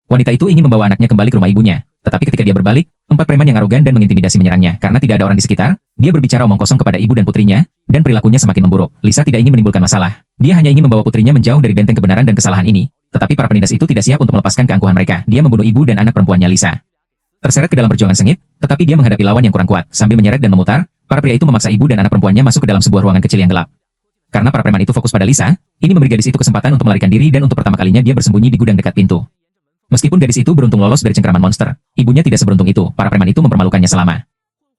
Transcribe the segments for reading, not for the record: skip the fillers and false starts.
Wanita itu ingin membawa anaknya kembali ke rumah ibunya, tetapi ketika dia berbalik, 4 preman yang arogan dan mengintimidasi menyerangnya karena tidak ada orang di sekitar. Dia berbicara omong kosong kepada ibu dan putrinya, dan perilakunya semakin memburuk. Lisa tidak ingin menimbulkan masalah. Dia hanya ingin membawa putrinya menjauh dari benteng kebenaran dan kesalahan ini. Tetapi para penindas itu tidak siap untuk melepaskan keangkuhan mereka. Dia membunuh ibu dan anak perempuannya Lisa. Terseret ke dalam perjuangan sengit, tetapi dia menghadapi lawan yang kurang kuat. Sambil menyeret dan memutar, para pria itu memaksa ibu dan anak perempuannya masuk ke dalam sebuah ruangan kecil yang gelap. Karena para preman itu fokus pada Lisa, ini memberi gadis itu kesempatan untuk melarikan diri dan untuk pertama kalinya dia bersembunyi di gudang dekat pintu. Meskipun gadis itu beruntung lolos dari cengkraman monster, ibunya tidak seberuntung itu. Para preman itu mempermalukannya selama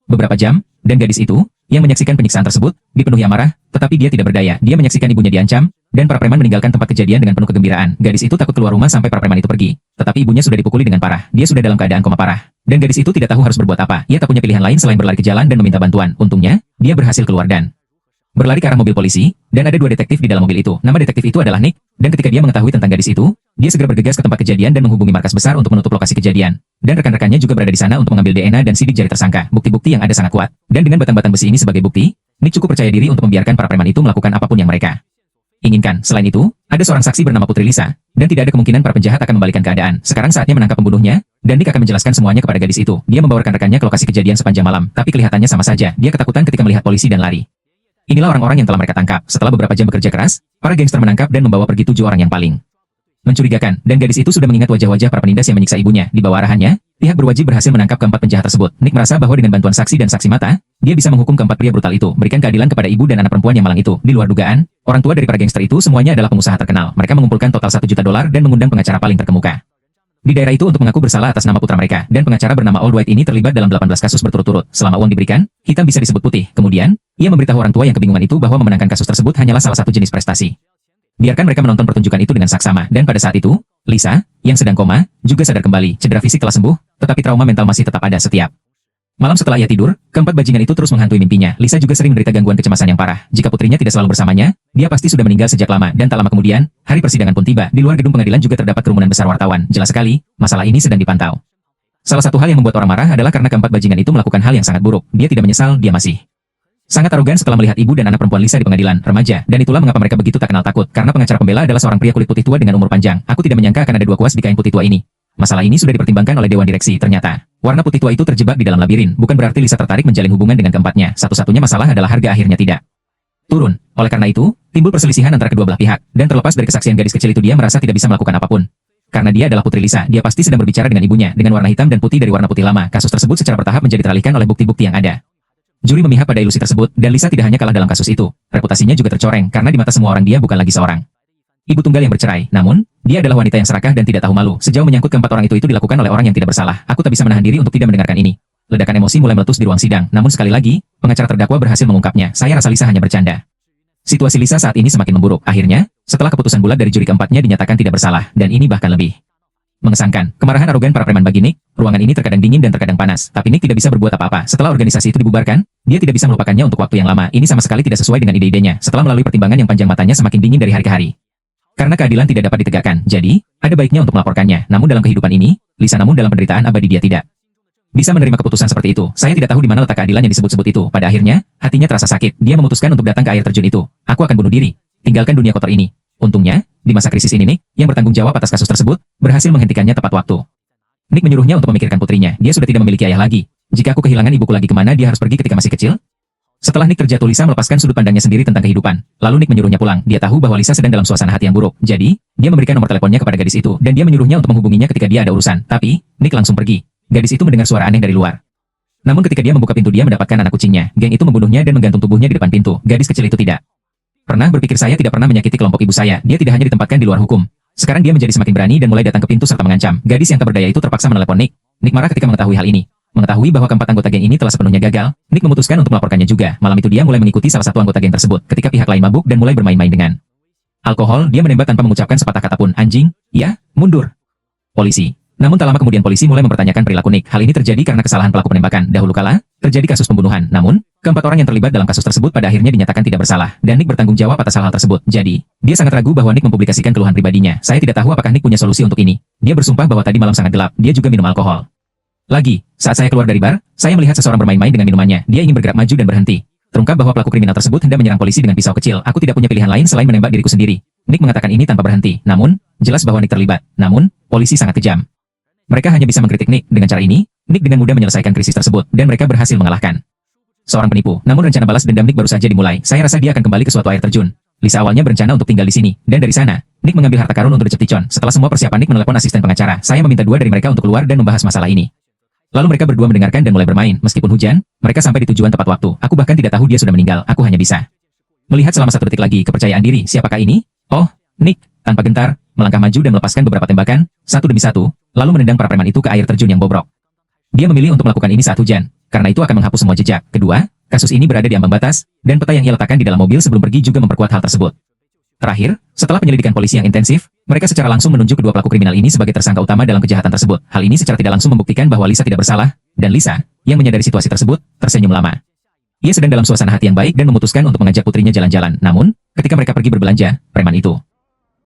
beberapa jam, dan gadis itu, yang menyaksikan penyiksaan tersebut, dipenuhi amarah, tetapi dia tidak berdaya. Dia menyaksikan ibunya diancam, dan para preman meninggalkan tempat kejadian dengan penuh kegembiraan. Gadis itu takut keluar rumah sampai para preman itu pergi, tetapi ibunya sudah dipukuli dengan parah. Dia sudah dalam keadaan koma parah, dan gadis itu tidak tahu harus berbuat apa. Ia tak punya pilihan lain selain berlari ke jalan dan meminta bantuan. Untungnya, dia berhasil keluar dan berlari ke arah mobil polisi, dan ada 2 detektif di dalam mobil itu. Nama detektif itu adalah Nick, dan ketika dia mengetahui tentang gadis itu, dia segera bergegas ke tempat kejadian dan menghubungi markas besar untuk menutup lokasi kejadian. Dan rekan-rekannya juga berada di sana untuk mengambil DNA dan sidik jari tersangka, bukti-bukti yang ada sangat kuat. Dan dengan batang-batang besi ini sebagai bukti, Nick cukup percaya diri untuk membiarkan para preman itu melakukan apapun yang mereka inginkan. Selain itu, ada seorang saksi bernama Putri Lisa, dan tidak ada kemungkinan para penjahat akan membalikan keadaan. Sekarang saatnya menangkap pembunuhnya, dan Nick akan menjelaskan semuanya kepada gadis itu. Dia membawa rekan-rekannya ke lokasi kejadian sepanjang malam, tapi kelihatannya sama saja. Dia ketakutan ketika melihat polisi dan lari. Inilah orang-orang yang telah mereka tangkap. Setelah beberapa jam bekerja keras, para gangster menangkap dan membawa pergi 7 orang yang paling mencurigakan, dan gadis itu sudah mengingat wajah-wajah para penindas yang menyiksa ibunya. Di bawah arahannya, pihak berwajib berhasil menangkap keempat penjahat tersebut. Nick merasa bahwa dengan bantuan saksi dan saksi mata, dia bisa menghukum keempat pria brutal itu, berikan keadilan kepada ibu dan anak perempuan yang malang itu. Di luar dugaan, orang tua dari para gangster itu semuanya adalah pengusaha terkenal. Mereka mengumpulkan total $1 juta dan mengundang pengacara paling terkemuka di daerah itu untuk mengaku bersalah atas nama putra mereka, dan pengacara bernama Old White ini terlibat dalam 18 kasus berturut-turut. Selama uang diberikan, hitam bisa disebut putih. Kemudian, ia memberitahu orang tua yang kebingungan itu bahwa memenangkan kasus tersebut hanyalah salah satu jenis prestasi. Biarkan mereka menonton pertunjukan itu dengan saksama, dan pada saat itu, Lisa, yang sedang koma, juga sadar kembali. Cedera fisik telah sembuh, tetapi trauma mental masih tetap ada setiap malam setelah ia tidur. Keempat bajingan itu terus menghantui mimpinya. Lisa juga sering menderita gangguan kecemasan yang parah. Jika putrinya tidak selalu bersamanya, dia pasti sudah meninggal sejak lama, dan tak lama kemudian, hari persidangan pun tiba. Di luar gedung pengadilan juga terdapat kerumunan besar wartawan. Jelas sekali, masalah ini sedang dipantau. Salah satu hal yang membuat orang marah adalah karena keempat bajingan itu melakukan hal yang sangat buruk. Dia tidak menyesal, dia masih sangat arogan setelah melihat ibu dan anak perempuan Lisa di pengadilan remaja, dan itulah mengapa mereka begitu tak kenal takut, karena pengacara pembela adalah seorang pria kulit putih tua dengan umur panjang. Aku tidak menyangka akan ada 2 kuas di kain putih tua ini. Masalah ini sudah dipertimbangkan oleh Dewan Direksi. Ternyata, warna putih tua itu terjebak di dalam labirin. Bukan berarti Lisa tertarik menjalin hubungan dengan keempatnya. Satu-satunya masalah adalah harga akhirnya tidak turun. Oleh karena itu, timbul perselisihan antara kedua belah pihak, dan terlepas dari kesaksian gadis kecil itu dia merasa tidak bisa melakukan apapun. Karena dia adalah putri Lisa, dia pasti sedang berbicara dengan ibunya, dengan warna hitam dan putih dari warna putih lama. Kasus tersebut secara bertahap menjadi teralihkan oleh bukti-bukti yang ada. Juri memihak pada ilusi tersebut, dan Lisa tidak hanya kalah dalam kasus itu, reputasinya juga tercoreng, karena di mata semua orang dia bukan lagi seorang ibu tunggal yang bercerai. Namun, dia adalah wanita yang serakah dan tidak tahu malu. Sejauh menyangkut keempat orang itu dilakukan oleh orang yang tidak bersalah. Aku tak bisa menahan diri untuk tidak mendengarkan ini. Ledakan emosi mulai meletus di ruang sidang, namun sekali lagi, pengacara terdakwa berhasil mengungkapnya. Saya rasa Lisa hanya bercanda. Situasi Lisa saat ini semakin memburuk. Akhirnya, setelah keputusan bulat dari juri keempatnya dinyatakan tidak bersalah, dan ini bahkan lebih mengesankan. Kemarahan arogan para preman bagi Nick. Ruangan ini terkadang dingin dan terkadang panas, tapi Nick tidak bisa berbuat apa-apa. Setelah organisasi itu dibubarkan, dia tidak bisa melupakannya untuk waktu yang lama. Ini sama sekali tidak sesuai dengan ide-idenya. Setelah melalui pertimbangan yang panjang, matanya semakin dingin dari hari ke hari. Karena keadilan tidak dapat ditegakkan, jadi, ada baiknya untuk melaporkannya. Namun dalam kehidupan ini, Lisa namun dalam penderitaan abadi dia tidak bisa menerima keputusan seperti itu. Saya tidak tahu di mana letak keadilan yang disebut-sebut itu. Pada akhirnya, hatinya terasa sakit. Dia memutuskan untuk datang ke air terjun itu. Aku akan bunuh diri. Tinggalkan dunia kotor ini. Untungnya, di masa krisis ini Nick, yang bertanggung jawab atas kasus tersebut, berhasil menghentikannya tepat waktu. Nick menyuruhnya untuk memikirkan putrinya. Dia sudah tidak memiliki ayah lagi. Jika aku kehilangan ibuku lagi, kemana dia harus pergi ketika masih kecil? Setelah Nick terjatuh, Lisa melepaskan sudut pandangnya sendiri tentang kehidupan. Lalu Nick menyuruhnya pulang. Dia tahu bahwa Lisa sedang dalam suasana hati yang buruk. Jadi, dia memberikan nomor teleponnya kepada gadis itu, dan dia menyuruhnya untuk menghubunginya ketika dia ada urusan. Tapi, Nick langsung pergi. Gadis itu mendengar suara aneh dari luar. Namun ketika dia membuka pintu, dia mendapatkan anak kucingnya. Geng itu membunuhnya dan menggantung tubuhnya di depan pintu. Gadis kecil itu tidak pernah berpikir, saya tidak pernah menyakiti kelompok ibu saya. Dia tidak hanya ditempatkan di luar hukum. Sekarang dia menjadi semakin berani dan mulai datang ke pintu serta mengancam. Gadis yang tak berdaya itu terpaksa menelepon Nick. Nick marah ketika mengetahui hal ini. Mengetahui bahwa keempat anggota geng ini telah sepenuhnya gagal, Nick memutuskan untuk melaporkannya juga. Malam itu dia mulai mengikuti salah satu anggota geng tersebut. Ketika pihak lain mabuk dan mulai bermain-main dengan alkohol, dia menembak tanpa mengucapkan sepatah kata pun. Anjing, ya, mundur. Polisi. Namun tak lama kemudian polisi mulai mempertanyakan perilaku Nick. Hal ini terjadi karena kesalahan pelaku penembakan. Dahulu kala, terjadi kasus pembunuhan. Namun, keempat orang yang terlibat dalam kasus tersebut pada akhirnya dinyatakan tidak bersalah, dan Nick bertanggung jawab atas hal-hal tersebut. Jadi, dia sangat ragu bahwa Nick mempublikasikan keluhan pribadinya. Saya tidak tahu apakah Nick punya solusi untuk ini. Dia bersumpah bahwa tadi malam sangat gelap. Dia juga minum alkohol. Lagi, saat saya keluar dari bar, saya melihat seseorang bermain-main dengan minumannya. Dia ingin bergerak maju dan berhenti. Terungkap bahwa pelaku kriminal tersebut hendak menyerang polisi dengan pisau kecil. Aku tidak punya pilihan lain selain menembak diriku sendiri. Nick mengatakan ini tanpa berhenti. Namun, jelas bahwa Nick terlibat. Namun, polisi sangat kejam. Mereka hanya bisa mengkritik Nick. Dengan cara ini, Nick dengan mudah menyelesaikan krisis tersebut, dan mereka berhasil mengalahkan seorang penipu. Namun rencana balas dendam Nick baru saja dimulai. Saya rasa dia akan kembali ke suatu air terjun. Lisa awalnya berencana untuk tinggal di sini, dan dari sana, Nick mengambil harta karun untuk Decepticon. Setelah semua persiapan, Nick menelepon asisten pengacara. Saya meminta dua dari mereka untuk keluar dan membahas masalah ini. Lalu mereka berdua mendengarkan dan mulai bermain. Meskipun hujan, mereka sampai di tujuan tepat waktu. Aku bahkan tidak tahu dia sudah meninggal. Aku hanya bisa melihat selama 1 detik lagi. Kepercayaan diri. Siapakah ini? Oh, Nick. Tanpa gentar, melangkah maju dan melepaskan beberapa tembakan, satu demi satu, lalu menendang para preman itu ke air terjun yang bobrok. Dia memilih untuk melakukan ini saat hujan, karena itu akan menghapus semua jejak. Kedua, kasus ini berada di ambang batas, dan peta yang ia letakkan di dalam mobil sebelum pergi juga memperkuat hal tersebut. Terakhir, setelah penyelidikan polisi yang intensif, mereka secara langsung menunjuk kedua pelaku kriminal ini sebagai tersangka utama dalam kejahatan tersebut. Hal ini secara tidak langsung membuktikan bahwa Lisa tidak bersalah, dan Lisa, yang menyadari situasi tersebut, tersenyum lama. Ia sedang dalam suasana hati yang baik dan memutuskan untuk mengajak putrinya jalan-jalan. Namun, ketika mereka pergi berbelanja, preman itu